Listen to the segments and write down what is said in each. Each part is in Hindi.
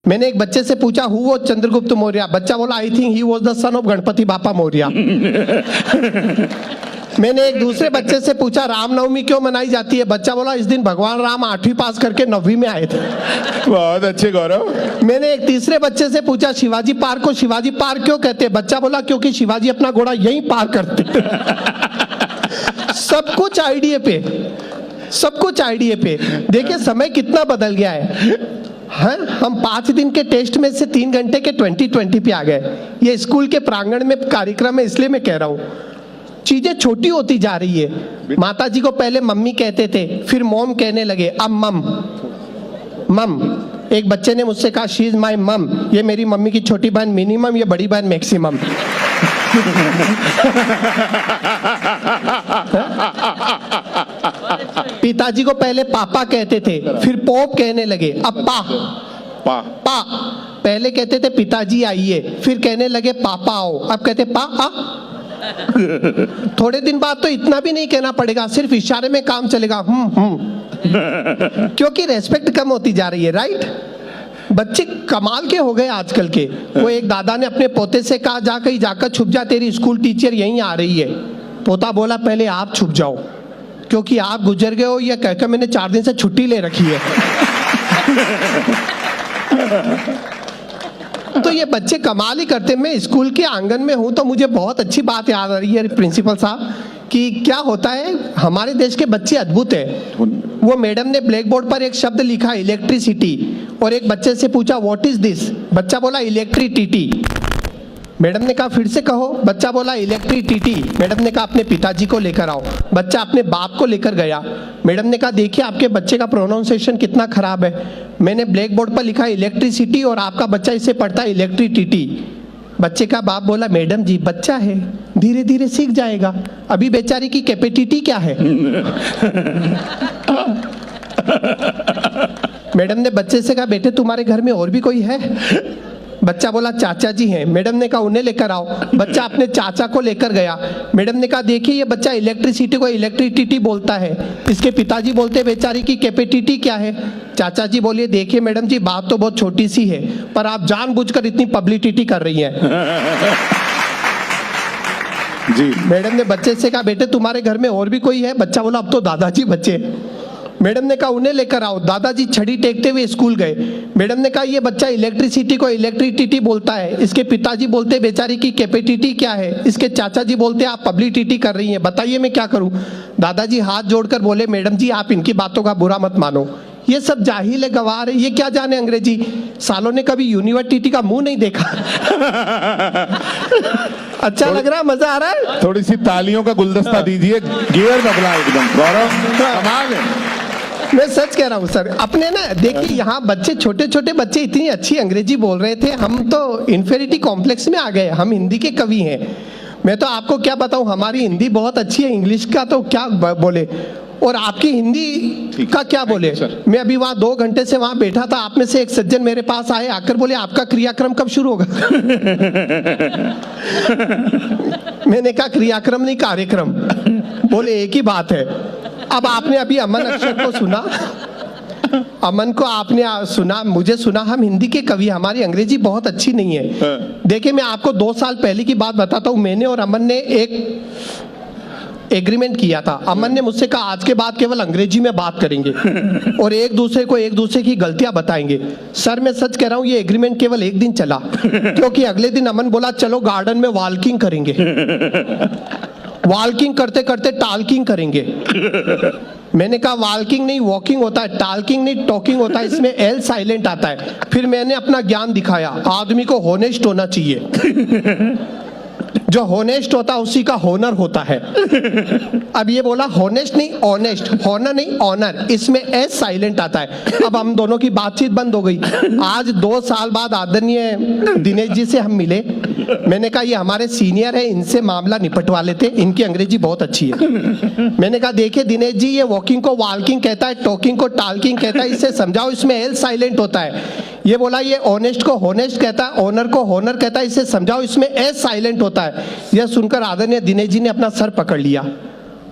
मैंने एक बच्चे से पूछा हु वाज चंद्रगुप्त मौर्य, बच्चा बोला I think he was the son of Ganpati बापा मौर्य। मैंने एक दूसरे बच्चे से पूछा रामनवमी क्यों मनाई जाती है, बच्चा बोला इस दिन भगवान राम 8वीं पास करके 9वीं में आए थे। बहुत अच्छे गौरव। मैंने एक तीसरे बच्चे से पूछा शिवाजी पार्क को शिवाजी पार्क क्यों कहते हैं, बच्चा बोला क्योंकि शिवाजी अपना घोड़ा यहीं पार करते। सब कुछ आइडिया पे, सब कुछ आइडिया पे। देखिए समय कितना बदल गया है। हाँ, हम 5 दिन के टेस्ट में से 3 घंटे के 2020 पे आ गए। ये स्कूल के प्रांगण में कार्यक्रम है, इसलिए मैं कह रहा हूँ चीजें छोटी होती जा रही है। माता जी को पहले मम्मी कहते थे, फिर मॉम कहने लगे, अब मम मम। एक बच्चे ने मुझसे कहा शी इज माई मम, ये मेरी मम्मी की छोटी बहन मिनिमम, ये बड़ी बहन मैक्सिमम। पिताजी को पहले पापा कहते थे, फिर पोप कहने लगे, अब पा पा पा। पहले कहते थे पिताजी आइए, फिर कहने लगे पापा आओ, अब कहते पा आ। थोड़े दिन बाद तो इतना भी नहीं कहना पड़ेगा, सिर्फ इशारे में काम चलेगा, क्योंकि रेस्पेक्ट कम होती जा रही है। राइट? बच्चे कमाल के हो गए आजकल के। वो एक दादा ने अपने पोते से कहा जा कहीं जाकर छुप जा, तेरी स्कूल टीचर यहीं आ रही है। पोता बोला पहले आप छुप जाओ, क्योंकि आप गुजर गए हो, यह कहकर मैंने 4 दिन से छुट्टी ले रखी है। तो ये बच्चे कमाल ही करते। मैं स्कूल के आंगन में हूं तो मुझे बहुत अच्छी बात याद आ रही है प्रिंसिपल साहब कि क्या होता है, हमारे देश के बच्चे अद्भुत है। वो मैडम ने ब्लैक बोर्ड पर एक शब्द लिखा इलेक्ट्रिसिटी, और एक बच्चे से पूछा व्हाट इज दिस, बच्चा बोला इलेक्ट्रिसिटी। मैडम ने कहा फिर से कहो, बच्चा बोला इलेक्ट्रिसिटी। मैडम ने कहा अपने पिताजी को लेकर आओ, बच्चा अपने बाप को लेकर गया। मैडम ने कहा देखिए आपके बच्चे का प्रोनाउंसिएशन कितना खराब है, मैंने ब्लैक बोर्ड पर लिखा इलेक्ट्रिसिटी और आपका बच्चा इसे पढ़ता है इलेक्ट्रिसिटी। बच्चे का बाप बोला मैडम जी बच्चा है, धीरे धीरे सीख जाएगा, अभी बेचारी की कैपेसिटी क्या है। मैडम ने बच्चे से कहा बेटे तुम्हारे घर में और भी कोई है, बच्चा बोला चाचा जी हैं। मैडम ने कहा उन्हें लेकर आओ, बच्चा अपने चाचा को लेकर गया। मैडम ने कहा देखिए ये बच्चा इलेक्ट्रिसिटी को इलेक्ट्रिसिटी बोलता है, इसके पिताजी बोलते बेचारी की कैपेसिटी क्या है। चाचा जी बोलिए देखिए मैडम जी बात तो बहुत छोटी सी है, पर आप जानबूझकर इतनी पब्लिसिटी कर रही हैं। जी। मैडम ने बच्चे से कहा बेटे तुम्हारे घर में और भी कोई है, बच्चा बोला अब तो दादाजी बच्चे। मैडम ने कहा उन्हें लेकर आओ, दादाजी छड़ी टेकते हुए स्कूल गए। मैडम ने कहा ये बच्चा इलेक्ट्रिसिटी को इलेक्ट्रिसिटी बोलता है, इसके पिताजी बोलते बेचारी की कैपेसिटी क्या है, इसके चाचा जी बोलते आप पब्लिसिटी कर रही हैं, बताइए मैं क्या करूं। दादाजी हाथ जोड़कर बोले मैडम जी आप इनकी बातों का बुरा मत मानो, ये सब जाहिल है गवार है, ये क्या जाने अंग्रेजी, सालों ने कभी यूनिवर्सिटी का मुंह नहीं देखा। अच्छा लग रहा है, मजा आ रहा है। थोड़ी सी तालियों का गुलदस्ता दीजिए, गियर बदला एकदम। गौरव कमाल है। मैं सच कह रहा हूँ सर, अपने ना देखिए यहाँ बच्चे छोटे छोटे बच्चे इतनी अच्छी अंग्रेजी बोल रहे थे, हम तो इन्फेरिटी कॉम्प्लेक्स में आ गए। हम हिंदी के कवि हैं, मैं तो आपको क्या बताऊँ, हमारी हिंदी बहुत अच्छी है, इंग्लिश का तो क्या बोले, और आपकी हिंदी का क्या बोले। मैं अभी वहाँ 2 घंटे से वहाँ बैठा था, आप में से एक सज्जन मेरे पास आए, आकर बोले आपका क्रियाक्रम कब शुरू होगा। मैंने कहा क्रियाक्रम नहीं कार्यक्रम, बोले एक ही बात है। अब आपने अभी अमन अक्षर को सुना, अमन को आपने सुना, मुझे सुना, हम हिंदी के कवि, हमारी अंग्रेजी बहुत अच्छी नहीं है। देखिए मैं आपको 2 साल पहले की बात बताता हूँ, मैंने और अमन ने एक एग्रीमेंट किया था। अमन ने मुझसे कहा आज के बाद केवल अंग्रेजी में बात करेंगे और एक दूसरे की गलतियां बताएंगे। सर मैं सच कह रहा हूँ ये एग्रीमेंट केवल 1 दिन चला, क्योंकि अगले दिन अमन बोला चलो गार्डन में वॉकिंग करेंगे। वॉकिंग करते करते टाल्किंग करेंगे। मैंने कहा वॉकिंग नहीं वॉकिंग होता है, टाल्किंग नहीं टॉकिंग होता है, इसमें एल साइलेंट आता है। फिर मैंने अपना ज्ञान दिखाया, आदमी को होनेस्ट होना चाहिए, जो होनेस्ट होता है उसी का होनर होता है। अब ये बोला होनेस्ट नहीं ऑनेस्ट, होनर नहीं ऑनर, इसमें एस साइलेंट आता है। अब हम दोनों की बातचीत बंद हो गई। आज 2 साल बाद आदरणीय दिनेश जी से हम मिले, मैंने कहा ये हमारे सीनियर है, इनसे मामला निपटवा लेते, इनकी अंग्रेजी बहुत अच्छी है। मैंने कहा देखिए दिनेश जी ये वॉकिंग को वॉकिंग कहता है, टॉकिंग को टाल्किंग कहता है, इससे समझाओ इसमें एल साइलेंट होता है। ये बोला ये ऑनेस्ट को होनेस्ट कहता है, ऑनर को होनर कहता है, इससे समझाओ इसमें एस साइलेंट होता है। यह सुनकर आदरणीय दिनेश जी ने अपना सर पकड़ लिया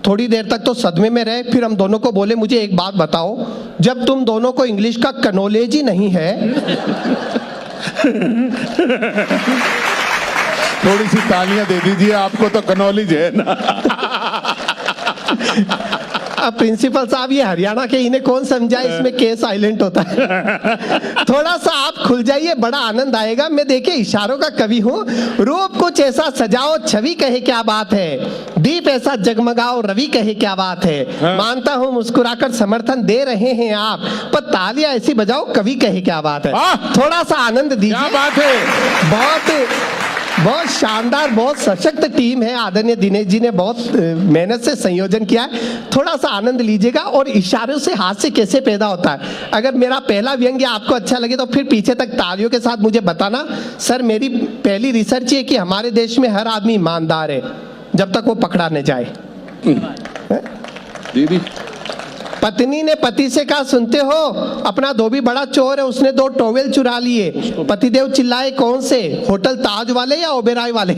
थोड़ी देर तक तो सदमे में रहे, फिर हम दोनों को बोले मुझे एक बात बताओ, जब तुम दोनों को इंग्लिश का कनॉलेज ही नहीं है, थोड़ी सी तालियां दे दीजिए, आपको तो कनॉलेज है ना। अब प्रिंसिपल साहब ये हरियाणा के, इन्हें कौन समझाए इसमें के साइलेंट होता है। थोड़ा सा आप खुल जाइए, बड़ा आनंद आएगा। मैं देखिए इशारों का कवि हूँ। रूप कुछ ऐसा सजाओ छवि कहे क्या बात है, दीप ऐसा जगमगाओ रवि कहे क्या बात है। मानता हूँ मुस्कुराकर समर्थन दे रहे हैं आप, पर तालियां ऐसी बजाओ कवि कहे क्या बात है। थोड़ा सा आनंद दीजिए। क्या बात है। बहुत शानदार, बहुत सशक्त टीम है। आदरणीय दिनेश जी ने बहुत मेहनत से संयोजन किया है। थोड़ा सा आनंद लीजिएगा। और इशारों से हास्य कैसे पैदा होता है, अगर मेरा पहला व्यंग्य आपको अच्छा लगे तो फिर पीछे तक तालियों के साथ मुझे बताना। सर मेरी पहली रिसर्च है कि हमारे देश में हर आदमी ईमानदार है जब तक वो पकड़ा न जाए। दीदी पत्नी ने पति से कहा सुनते हो, अपना धोबी बड़ा चोर है, उसने 2 टॉवेल चुरा लिए। पतिदेव चिल्लाए कौन से, होटल ताज वाले या ओबेराय वाले।